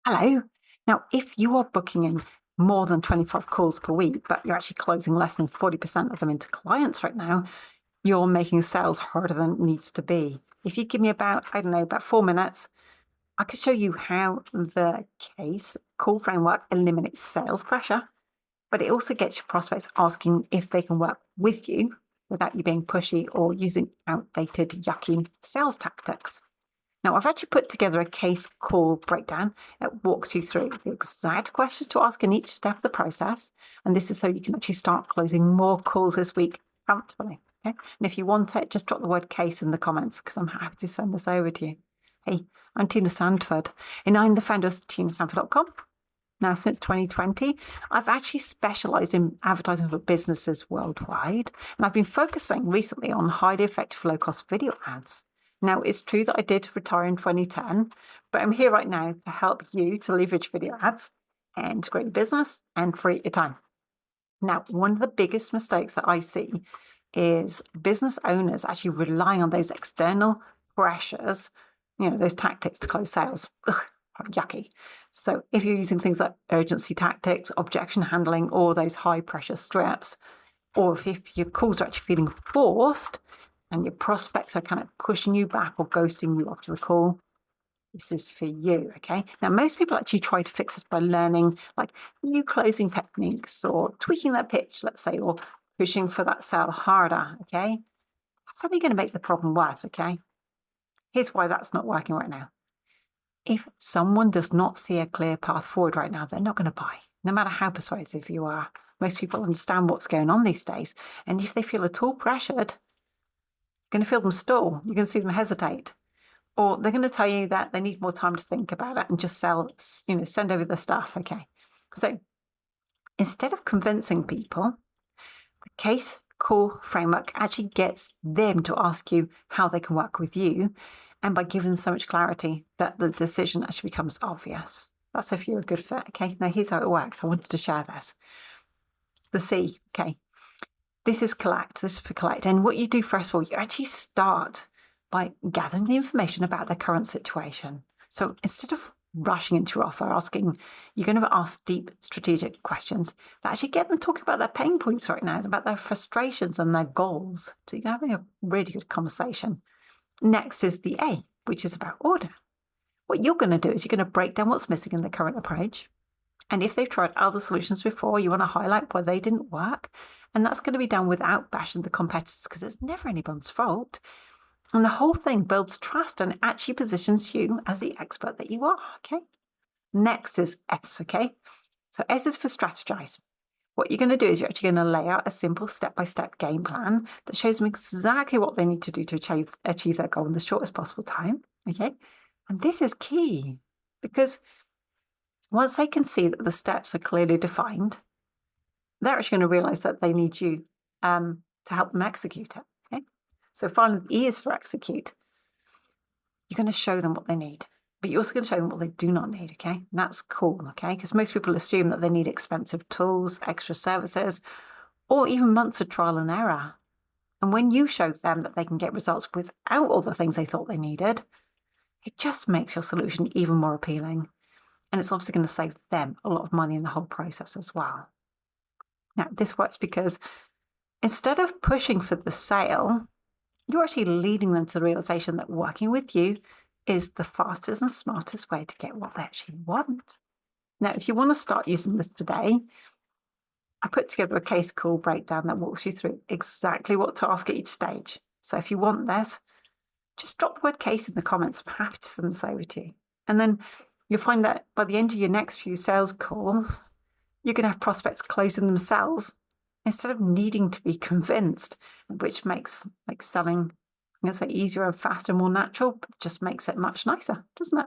Hello. Now, if you are booking in more than 25 calls per week, but you're actually closing less than 40% of them into clients right now, you're making sales harder than it needs to be. If you give me about 4 minutes, I could show you how the case call framework eliminates sales pressure, but it also gets your prospects asking if they can work with you without you being pushy or using outdated, yucky sales tactics. Now, I've actually put together a case call breakdown that walks you through the exact questions to ask in each step of the process. And this is so you can actually start closing more calls this week comfortably. Okay? And if you want it, just drop the word case in the comments because I'm happy to send this over to you. Hey, I'm Tina Sandford, and I'm the founder of tinasandford.com. Now, since 2020, I've actually specialized in advertising for businesses worldwide, and I've been focusing recently on highly effective low-cost video ads. Now, it's true that I did retire in 2010, but I'm here right now to help you to leverage video ads and to grow your business and free your time. Now, one of the biggest mistakes that I see is business owners actually relying on those external pressures, those tactics to close sales. Ugh, yucky. So if you're using things like urgency tactics, objection handling, or those high pressure strips, or if your calls are actually feeling forced and your prospects are kind of pushing you back or ghosting you after the call, this is for you, okay? Now, most people actually try to fix this by learning like new closing techniques or tweaking their pitch, let's say, or pushing for that sale harder, okay? That's only going to make the problem worse, okay? Here's why that's not working right now. If someone does not see a clear path forward right now, they're not going to buy, no matter how persuasive you are. Most people understand what's going on these days. And if they feel at all pressured, you're going to feel them stall. You're going to see them hesitate. Or they're going to tell you that they need more time to think about it and just send over the stuff, okay? So instead of convincing people, the case call framework actually gets them to ask you how they can work with you, and by giving them so much clarity that the decision actually becomes obvious. That's if you're a good fit, okay? Now, here's how it works. I wanted to share this. The C, okay? This is collect. This is for collect. And what you do, first of all, you actually start by gathering the information about their current situation. So instead of rushing into your offer, you're going to ask deep strategic questions that actually get them talking about their pain points right now, about their frustrations and their goals. So you're having a really good conversation. Next is the A, which is about order. What you're going to do is you're going to break down what's missing in the current approach. And if they've tried other solutions before, you want to highlight why they didn't work. And that's going to be done without bashing the competitors because it's never anyone's fault. And the whole thing builds trust and actually positions you as the expert that you are, okay? Next is S, okay? So S is for strategize. What you're going to do is you're actually going to lay out a simple step-by-step game plan that shows them exactly what they need to do to achieve their goal in the shortest possible time, okay? And this is key because once they can see that the steps are clearly defined, they're actually going to realize that they need you to help them execute it, okay? So finally, the E is for execute. You're going to show them what they need, but you're also going to show them what they do not need, okay? And that's cool, okay? Because most people assume that they need expensive tools, extra services, or even months of trial and error. And when you show them that they can get results without all the things they thought they needed, it just makes your solution even more appealing. And it's obviously going to save them a lot of money in the whole process as well. Now, this works because instead of pushing for the sale, you're actually leading them to the realization that working with you is the fastest and smartest way to get what they actually want. Now, if you want to start using this today, I put together a case call breakdown that walks you through exactly what to ask at each stage. So if you want this, just drop the word case in the comments. I'm happy to send this over to you. And then you'll find that by the end of your next few sales calls, you're going to have prospects closing themselves instead of needing to be convinced, which makes selling, I'm going to say, easier and faster, more natural, but just makes it much nicer, doesn't it?